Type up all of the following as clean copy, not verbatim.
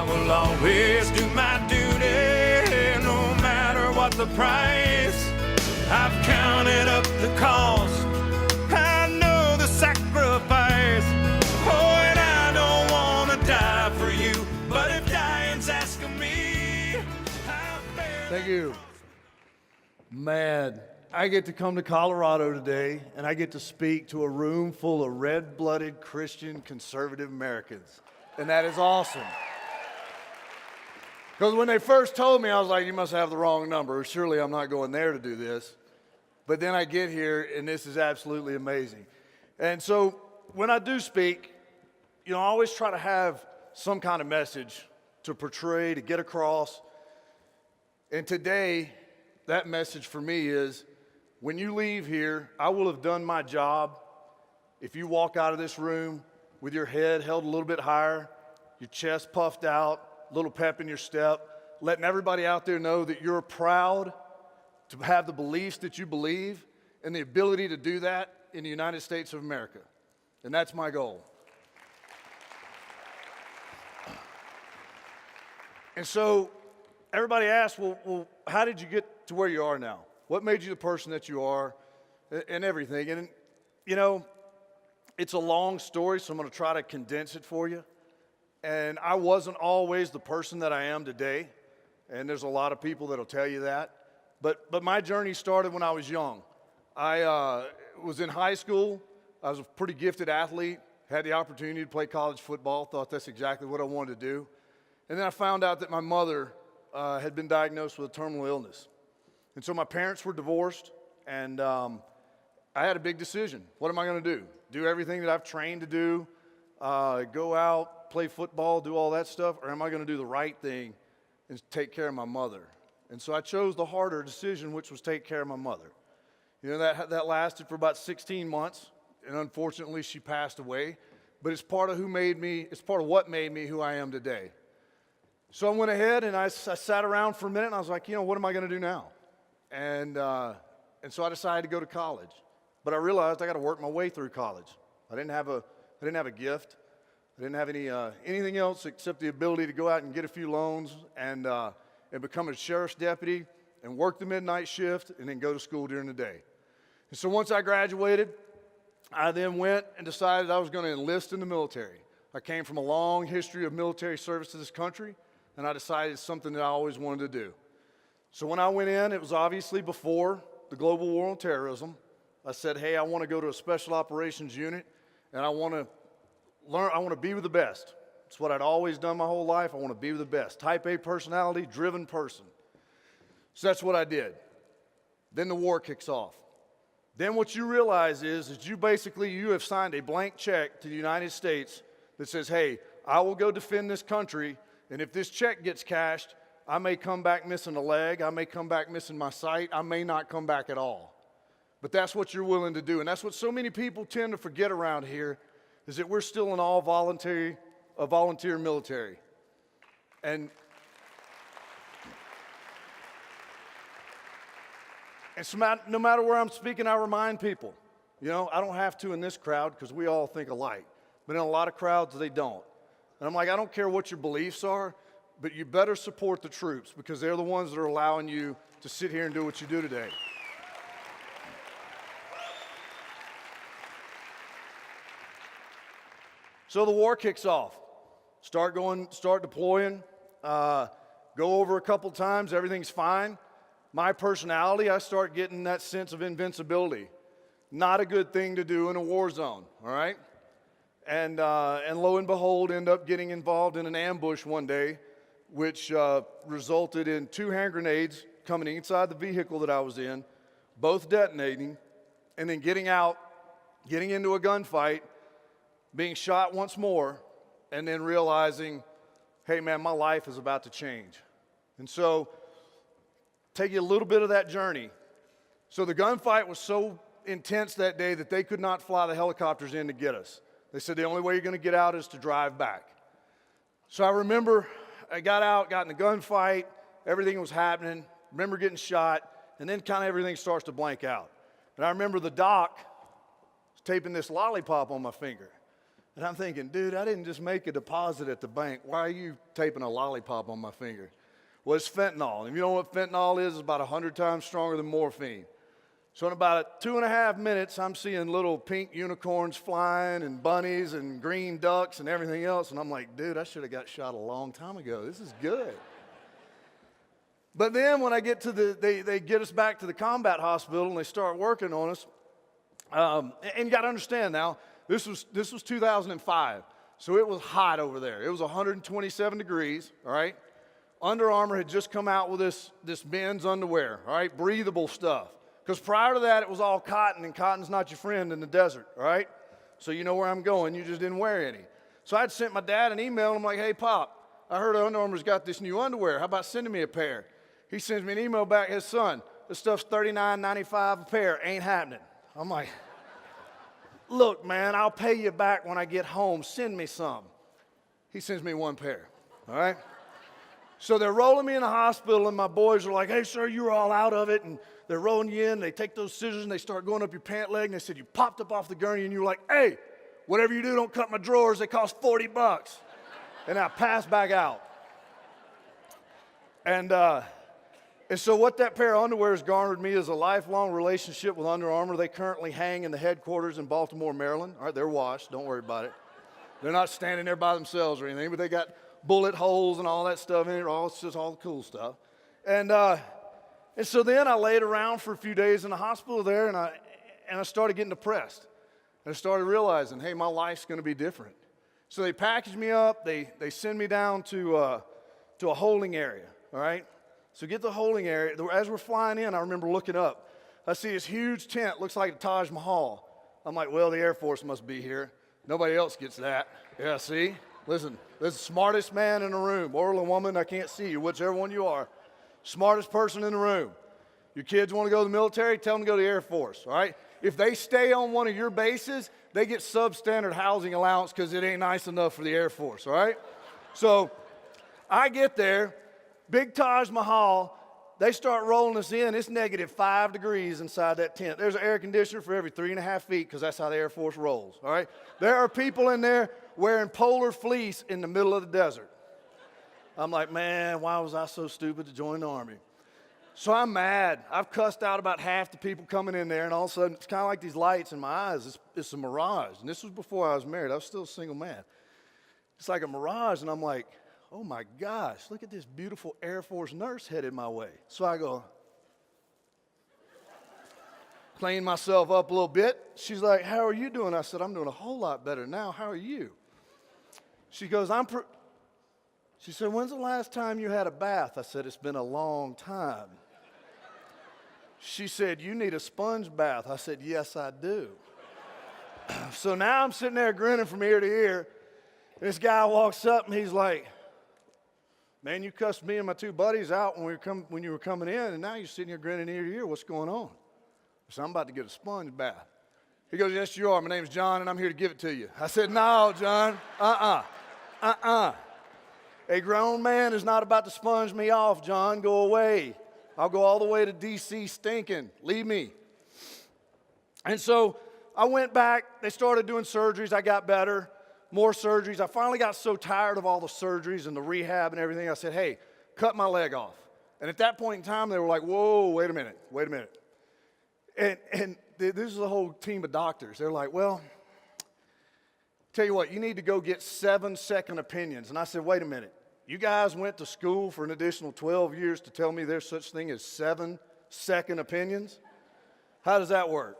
will always do my duty, no matter what the price. I've counted up the cost, I know the sacrifice. Oh, and I don't want to die for you, but if dying's asking me, I'll bear. Thank you. Man, I get to come to Colorado today, and I get to speak to a room full of red-blooded Christian conservative Americans, and that is awesome. Because when they first told me, I was like, you must have the wrong number. Surely I'm not going there to do this. But then I get here, and this is absolutely amazing. And so when I do speak, I always try to have some kind of message to portray, to get across. And today, that message for me is, when you leave here, I will have done my job if you walk out of this room with your head held a little bit higher, your chest puffed out, a little pep in your step, letting everybody out there know that you're proud to have the beliefs that you believe and the ability to do that in the United States of America. And that's my goal. And so everybody asks, well, how did you get to where you are now? What made you the person that you are and everything? And, it's a long story, so I'm going to try to condense it for you. And I wasn't always the person that I am today, and there's a lot of people that'll tell you that. But my journey started when I was young. I was in high school. I was a pretty gifted athlete, had the opportunity to play college football, thought that's exactly what I wanted to do. And then I found out that my mother had been diagnosed with a terminal illness. And so my parents were divorced, and I had a big decision. What am I going to do? Do everything that I've trained to do, go out, play football, do all that stuff, or am I going to do the right thing and take care of my mother? And so I chose the harder decision, which was take care of my mother. That lasted for about 16 months, and unfortunately she passed away, but it's part of what made me who I am today. So I went ahead and I sat around for a minute, and I was like, what am I going to do now? And so I decided to go to college. But I realized I got to work my way through college. I didn't have a gift. I didn't have anything else except the ability to go out and get a few loans and become a sheriff's deputy and work the midnight shift and then go to school during the day. And so once I graduated, I then went and decided I was going to enlist in the military. I came from a long history of military service to this country, and I decided it's something that I always wanted to do. So when I went in, it was obviously before the global war on terrorism. I said, hey, I want to go to a special operations unit, and I want to be with the best. It's what I'd always done my whole life. I want to be with the best. Type A personality, driven person. So that's what I did. Then the war kicks off. Then what you realize is you have signed a blank check to the United States that says, hey, I will go defend this country, and if this check gets cashed, I may come back missing a leg, I may come back missing my sight, I may not come back at all. But that's what you're willing to do, and that's what so many people tend to forget around here, is that we're still an volunteer military. And so no matter where I'm speaking, I remind people, I don't have to in this crowd because we all think alike. But in a lot of crowds, they don't. And I'm like, I don't care what your beliefs are, but you better support the troops because they're the ones that are allowing you to sit here and do what you do today. So the war kicks off. Start deploying, go over a couple times, everything's fine. My personality, I start getting that sense of invincibility. Not a good thing to do in a war zone, all right? And lo and behold, end up getting involved in an ambush one day, which resulted in 2 hand grenades coming inside the vehicle that I was in, both detonating, and then getting out, getting into a gunfight, being shot once more, and then realizing, hey man, my life is about to change. And so, take you a little bit of that journey. So the gunfight was so intense that day that they could not fly the helicopters in to get us. They said the only way you're going to get out is to drive back. So I remember I got out, got in the gunfight, everything was happening, remember getting shot, and then kind of everything starts to blank out. And I remember the doc taping this lollipop on my finger. And I'm thinking, dude, I didn't just make a deposit at the bank. Why are you taping a lollipop on my finger? Well, it's fentanyl. And if you don't know what fentanyl is, it's about 100 times stronger than morphine. So in about 2.5 minutes, I'm seeing little pink unicorns flying and bunnies and green ducks and everything else. And I'm like, dude, I should have got shot a long time ago. This is good. But then when I get to they get us back to the combat hospital and they start working on us. And you got to understand now, this was 2005. So it was hot over there. It was 127 degrees, all right? Under Armour had just come out with this men's underwear, all right? Breathable stuff. Because prior to that, it was all cotton, and cotton's not your friend in the desert, all right? So you know where I'm going. You just didn't wear any. So I'd sent my dad an email, and I'm like, hey, Pop, I heard Under Armour's got this new underwear. How about sending me a pair? He sends me an email back, his son, this stuff's $39.95 a pair. Ain't happening. I'm like, look, man, I'll pay you back when I get home. Send me some. He sends me one pair, all right? So they're rolling me in the hospital, and my boys are like, hey, sir, you were all out of it, and they're rolling you in. They take those scissors, and they start going up your pant leg, and they said, you popped up off the gurney, and you were like, hey, whatever you do, don't cut my drawers. They cost $40. And I passed back out. And so what that pair of underwear has garnered me is a lifelong relationship with Under Armour. They currently hang in the headquarters in Baltimore, Maryland. All right, they're washed. Don't worry about it. They're not standing there by themselves or anything, but they got bullet holes and all that stuff in it. It's just all the cool stuff. And so then I laid around for a few days in the hospital there, and I started getting depressed. And I started realizing, hey, my life's going to be different. So they packaged me up. They send me down to a holding area, all right? So get the holding area. As we're flying in, I remember looking up. I see this huge tent, looks like a Taj Mahal. I'm like, well, the Air Force must be here. Nobody else gets that. Yeah, see? Listen, this is the smartest man in the room, or a woman, I can't see you, whichever one you are. Smartest person in the room. Your kids want to go to the military, tell them to go to the Air Force, all right? If they stay on one of your bases, they get substandard housing allowance because it ain't nice enough for the Air Force, all right? So I get there, big Taj Mahal, they start rolling us in. It's -5 degrees inside that tent. There's an air conditioner for every 3.5 feet because that's how the Air Force rolls, all right? There are people in there wearing polar fleece in the middle of the desert. I'm like, man, why was I so stupid to join the Army? So I'm mad. I've cussed out about half the people coming in there, and all of a sudden, it's kind of like these lights in my eyes. It's a mirage. And this was before I was married. I was still a single man. It's like a mirage, and I'm like, oh my gosh, look at this beautiful Air Force nurse headed my way. So I go, clean myself up a little bit. She's like, how are you doing? I said, I'm doing a whole lot better now. How are you? She goes, she said, when's the last time you had a bath? I said, it's been a long time. She said, you need a sponge bath. I said, yes, I do. So now I'm sitting there grinning from ear to ear. This guy walks up and he's like, man, you cussed me and my two buddies out when you were coming in, and now you're sitting here grinning ear to ear. What's going on? I said, I'm about to get a sponge bath. He goes, yes, you are. My name's John, and I'm here to give it to you. I said, no, John. A grown man is not about to sponge me off, John. Go away. I'll go all the way to D.C. stinking. Leave me. And so I went back. They started doing surgeries. I got better. More surgeries. I finally got so tired of all the surgeries and the rehab and everything. I said, hey, cut my leg off. And at that point in time, they were like, whoa, wait a minute. And this is a whole team of doctors. They're like, well, tell you what, you need to go get 7 second opinions. And I said, wait a minute. You guys went to school for an additional 12 years to tell me there's such thing as 7 second opinions? How does that work?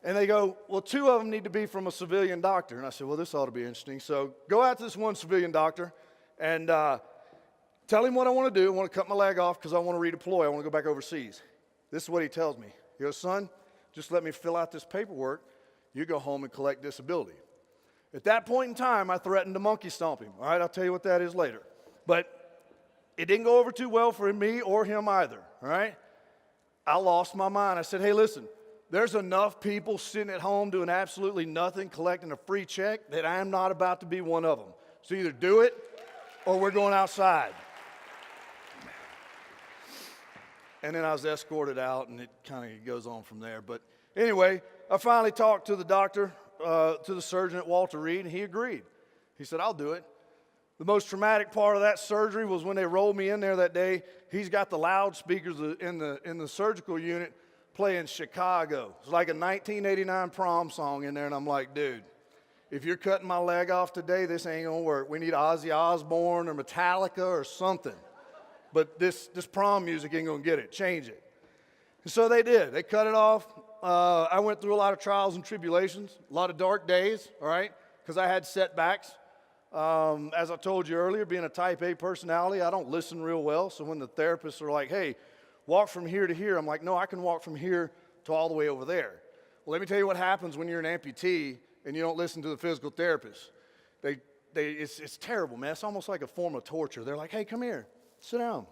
And they go, well, 2 of them need to be from a civilian doctor. And I said, well, this ought to be interesting. So go out to this one civilian doctor and tell him what I want to do. I want to cut my leg off because I want to redeploy. I want to go back overseas. This is what he tells me. He goes, son, just let me fill out this paperwork. You go home and collect disability. At that point in time, I threatened to monkey stomp him. All right, I'll tell you what that is later. But it didn't go over too well for me or him either, all right? I lost my mind. I said, hey, listen, there's enough people sitting at home doing absolutely nothing, collecting a free check, that I am not about to be one of them. So either do it or we're going outside. And then I was escorted out, and it kind of goes on from there. But anyway, I finally talked to the doctor to the surgeon at Walter Reed, and he agreed. He said, I'll do it. The most traumatic part of that surgery was when they rolled me in there that day. He's got the loudspeakers in the surgical unit playing Chicago. It's like a 1989 prom song in there, and I'm like, dude, if you're cutting my leg off today, this ain't gonna work. We need Ozzy Osbourne or Metallica or something. But this prom music ain't gonna get it. Change it. And so they did. They cut it off. I went through a lot of trials and tribulations, a lot of dark days, all right, because I had setbacks. As I told you earlier, being a type A personality, I don't listen real well. So when the therapists are like, hey, walk from here to here, I'm like, no, I can walk from here to all the way over there. Well, let me tell you what happens when you're an amputee and you don't listen to the physical therapist. It's terrible, man. It's almost like a form of torture. They're like, hey, come here, sit down.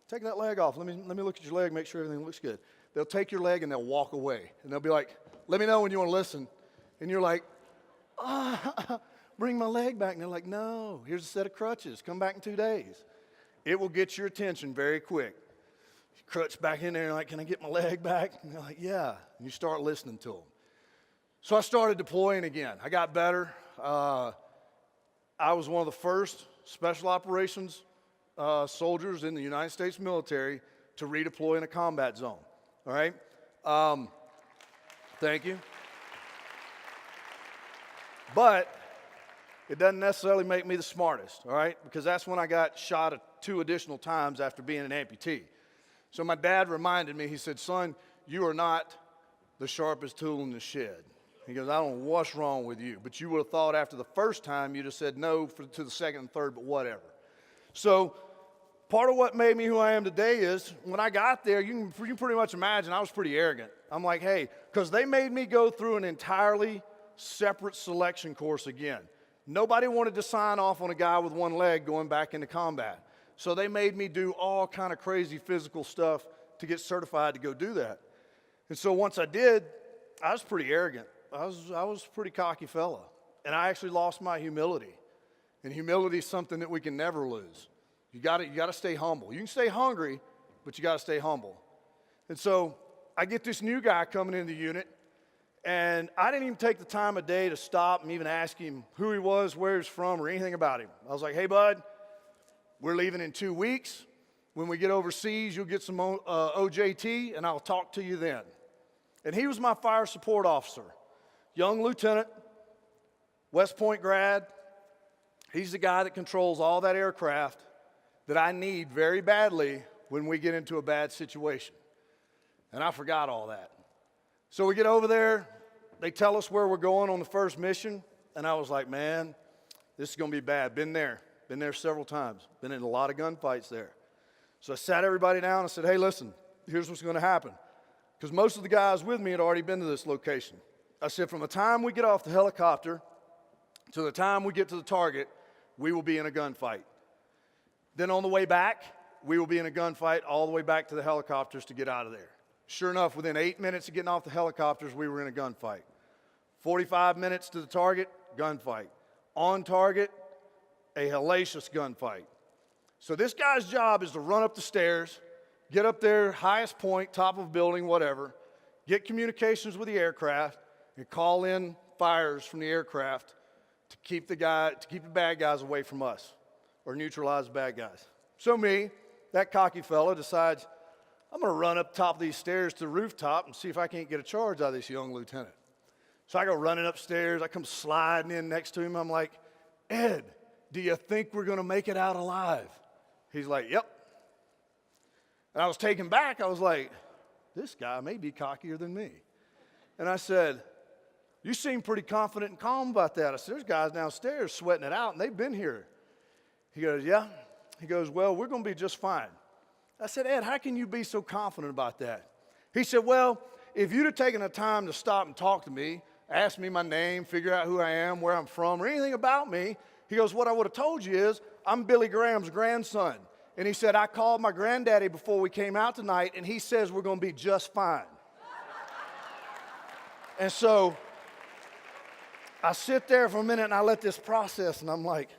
Take that leg off. Let me look at your leg, make sure everything looks good. They'll take your leg and they'll walk away. And they'll be like, let me know when you want to listen. And you're like, bring my leg back. And they're like, no, here's a set of crutches. Come back in 2 days. It will get your attention very quick. You crutch back in there and like, can I get my leg back? And they're like, yeah. And you start listening to them. So I started deploying again. I got better. I was one of the first special operations soldiers in the United States military to redeploy in a combat zone. All right? Thank you. But it doesn't necessarily make me the smartest, all right? Because that's when I got shot 2 additional times after being an amputee. So my dad reminded me, he said, son, you are not the sharpest tool in the shed. He goes, I don't know what's wrong with you, but you would have thought after the first time you'd have said no to the second and third, but whatever. So part of what made me who I am today is when I got there, you can pretty much imagine I was pretty arrogant. I'm like, hey, because they made me go through an entirely separate selection course again. Nobody wanted to sign off on a guy with one leg going back into combat. So they made me do all kind of crazy physical stuff to get certified to go do that. And so once I did, I was pretty arrogant. I was a pretty cocky fella. And I actually lost my humility. And humility is something that we can never lose. You gotta stay humble. You can stay hungry, but you gotta stay humble. And so I get this new guy coming in the unit, and I didn't even take the time of day to stop and even ask him who he was, where he's from, or anything about him. I was like, hey, bud, we're leaving in 2 weeks. When we get overseas, you'll get some OJT, and I'll talk to you then. And he was my fire support officer, young lieutenant, West Point grad. He's the guy that controls all that aircraft that I need very badly when we get into a bad situation. And I forgot all that. So we get over there, they tell us where we're going on the first mission, and I was like, man, this is going to be bad. Been there several times. Been in a lot of gunfights there. So I sat everybody down and said, hey, listen, here's what's going to happen. Because most of the guys with me had already been to this location. I said, from the time we get off the helicopter to the time we get to the target, we will be in a gunfight. Then on the way back, we will be in a gunfight all the way back to the helicopters to get out of there. Sure enough, within 8 minutes of getting off the helicopters, we were in a gunfight. 45 minutes to the target, gunfight. On target, a hellacious gunfight. So this guy's job is to run up the stairs, get up there, highest point, top of a building, whatever, get communications with the aircraft, and call in fires from the aircraft to keep the bad guys away from us, or neutralize the bad guys. So me, that cocky fella, decides, I'm going to run up top of these stairs to the rooftop and see if I can't get a charge out of this young lieutenant. So I go running upstairs. I come sliding in next to him. I'm like, Ed, do you think we're going to make it out alive? He's like, yep. And I was taken back. I was like, this guy may be cockier than me. And I said, you seem pretty confident and calm about that. I said, there's guys downstairs sweating it out, and they've been here. He goes, yeah. He goes, well, we're going to be just fine. I said, Ed, how can you be so confident about that? He said, well, if you'd have taken the time to stop and talk to me, ask me my name, figure out who I am, where I'm from, or anything about me, he goes, what I would have told you is, I'm Billy Graham's grandson. And he said, I called my granddaddy before we came out tonight, and he says we're going to be just fine. And so I sit there for a minute, and I let this process, and I'm like,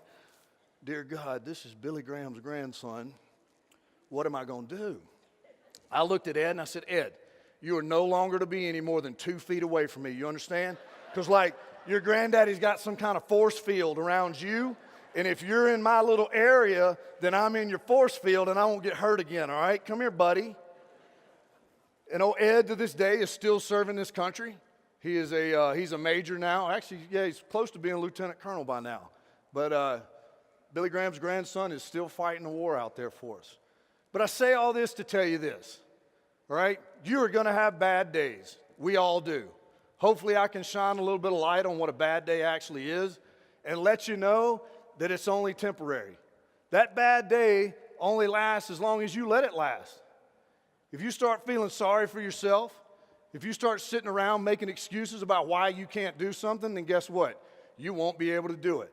dear God, this is Billy Graham's grandson. What am I going to do? I looked at Ed and I said, Ed, you are no longer to be any more than 2 feet away from me. You understand? Because, like, your granddaddy's got some kind of force field around you. And if you're in my little area, then I'm in your force field and I won't get hurt again, all right? Come here, buddy. And old Ed to this day is still serving this country. He's a major now. Actually, yeah, he's close to being a lieutenant colonel by now. But Billy Graham's grandson is still fighting the war out there for us. But I say all this to tell you this, all right? You are going to have bad days. We all do. Hopefully I can shine a little bit of light on what a bad day actually is and let you know that it's only temporary. That bad day only lasts as long as you let it last. If you start feeling sorry for yourself, if you start sitting around making excuses about why you can't do something, then guess what? You won't be able to do it.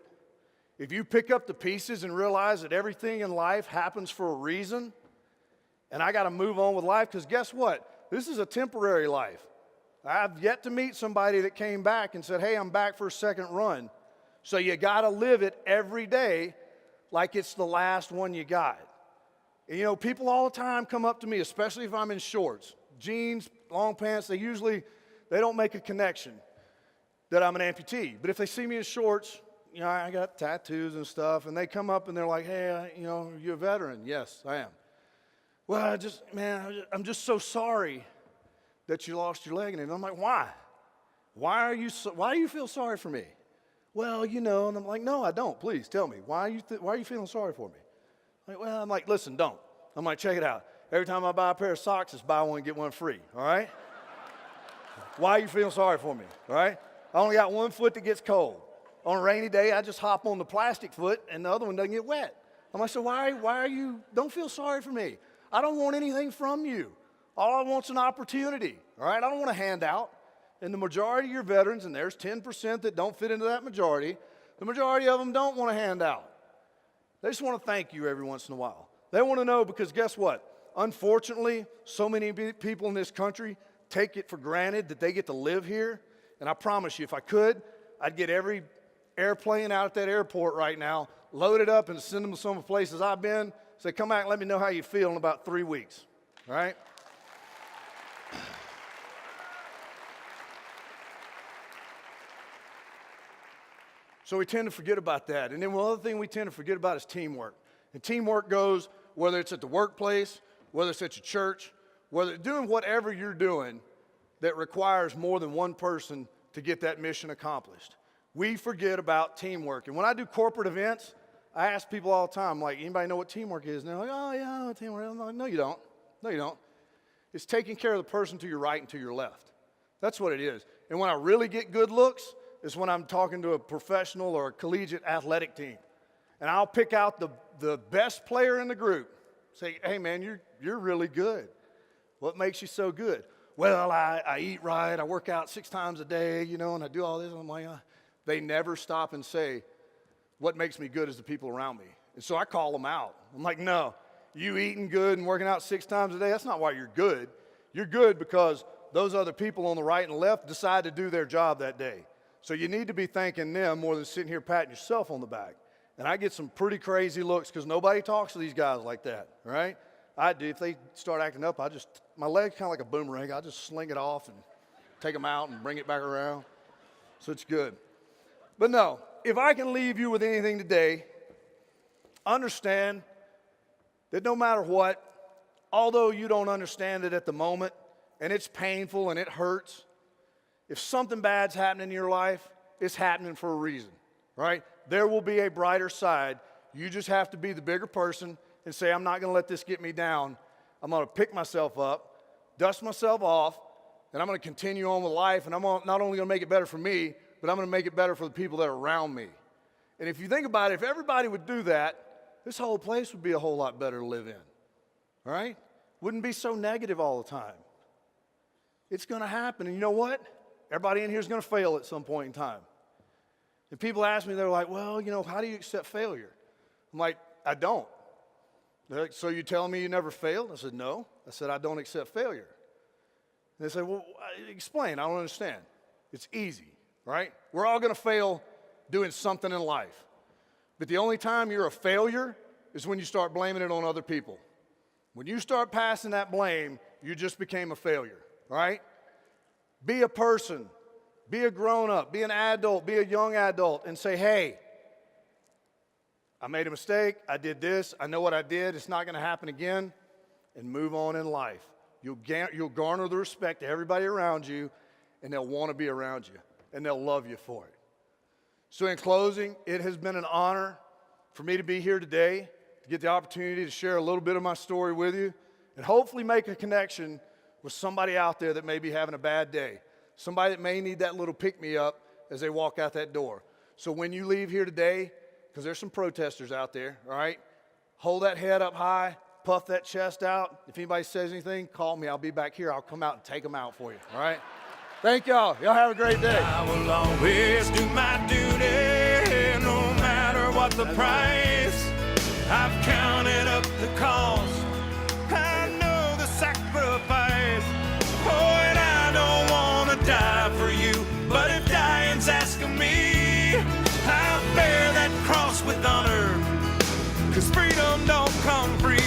If you pick up the pieces and realize that everything in life happens for a reason, and I got to move on with life, because guess what? This is a temporary life. I've yet to meet somebody that came back and said, hey, I'm back for a second run. So you got to live it every day like it's the last one you got. And, you know, people all the time come up to me, especially if I'm in shorts, jeans, long pants. They don't make a connection that I'm an amputee. But if they see me in shorts, you know, I got tattoos and stuff, and they come up and they're like, hey, you know, are you a veteran? Yes, I am. Well, I'm just so sorry that you lost your leg. And I'm like, why? Why do you feel sorry for me? Well, you know, and I'm like, no, I don't. Please tell me. Why are you feeling sorry for me? I'm like, listen, don't. I'm like, check it out. Every time I buy a pair of socks, it's buy one, get one free, all right? Why are you feeling sorry for me, all right? I only got one foot that gets cold. On a rainy day, I just hop on the plastic foot, and the other one doesn't get wet. I'm like, so why are you, don't feel sorry for me. I don't want anything from you. All I want is an opportunity, all right? I don't want a handout. And the majority of your veterans, and there's 10% that don't fit into that majority, the majority of them don't want a handout. They just want to thank you every once in a while. They want to know because guess what? Unfortunately, so many people in this country take it for granted that they get to live here. And I promise you, if I could, I'd get every airplane out at that airport right now, load it up and send them to some of the places I've been. Say, come back and let me know how you feel in about 3 weeks, all right? So we tend to forget about that. And then one other thing we tend to forget about is teamwork. And teamwork goes, whether it's at the workplace, whether it's at your church, whether doing whatever you're doing that requires more than one person to get that mission accomplished. We forget about teamwork. And when I do corporate events, I ask people all the time, like, anybody know what teamwork is? And they're like, oh, yeah, I know what teamwork is. I'm like, no, you don't. No, you don't. It's taking care of the person to your right and to your left. That's what it is. And when I really get good looks, is when I'm talking to a professional or a collegiate athletic team. And I'll pick out the best player in the group. Say, hey, man, you're really good. What makes you so good? Well, I eat right. I work out 6 times a day, you know, and I do all this. And I'm like, they never stop and say, what makes me good is the people around me. And so I call them out. I'm like, no, you eating good and working out 6 times a day, that's not why you're good. You're good because those other people on the right and left decide to do their job that day. So you need to be thanking them more than sitting here patting yourself on the back. And I get some pretty crazy looks because nobody talks to these guys like that, right? I do. If they start acting up, my leg's kind of like a boomerang. I just sling it off and take them out and bring it back around. So it's good. But no, if I can leave you with anything today, understand that no matter what, although you don't understand it at the moment, and it's painful and it hurts, if something bad's happening in your life, it's happening for a reason, right? There will be a brighter side. You just have to be the bigger person and say, I'm not going to let this get me down. I'm going to pick myself up, dust myself off, and I'm going to continue on with life, and I'm not only going to make it better for me, but I'm going to make it better for the people that are around me. And if you think about it, if everybody would do that, this whole place would be a whole lot better to live in, all right? Wouldn't be so negative all the time. It's going to happen, and you know what? Everybody in here is going to fail at some point in time. And people ask me, they're like, well, you know, how do you accept failure? I'm like, I don't. They're like, so you telling me you never failed? I said, no. I said, I don't accept failure. And they say, well, explain. I don't understand. It's easy, right? We're all going to fail doing something in life. But the only time you're a failure is when you start blaming it on other people. When you start passing that blame, you just became a failure, right? Be a person Be a grown-up, be an adult, be a young adult, and say, hey, I made a mistake, I did this, I know what I did, it's not going to happen again, and move on in life. You'll garner the respect of everybody around you, and they'll want to be around you, and they'll love you for it. So in closing, it has been an honor for me to be here today, to get the opportunity to share a little bit of my story with you, and hopefully make a connection with somebody out there that may be having a bad day, somebody that may need that little pick-me-up as they walk out that door. So when you leave here today, because there's some protesters out there, all right, hold that head up high, puff that chest out. If anybody says anything, call me. I'll be back here. I'll come out and take them out for you, all right? Thank y'all. Y'all have a great day. I will always do my duty, no matter what the price. I've counted up the cost. I know the sacrifice. Oh, and I don't want to die for you, but if dying's asking me, I'll bear that cross with honor, 'cause freedom don't come free.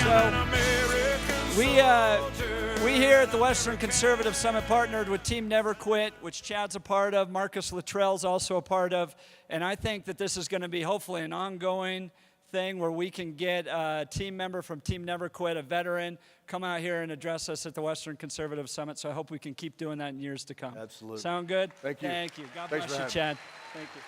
I'm an American soldier. We here at the Western Conservative Summit partnered with Team Never Quit, which Chad's a part of, Marcus Luttrell's also a part of, and I think that this is going to be hopefully an ongoing thing where we can get a team member from Team Never Quit, a veteran, come out here and address us at the Western Conservative Summit. So I hope we can keep doing that in years to come. Absolutely. Sound good? Thank you. Thank you. God Thanks bless you, Chad. Thank you.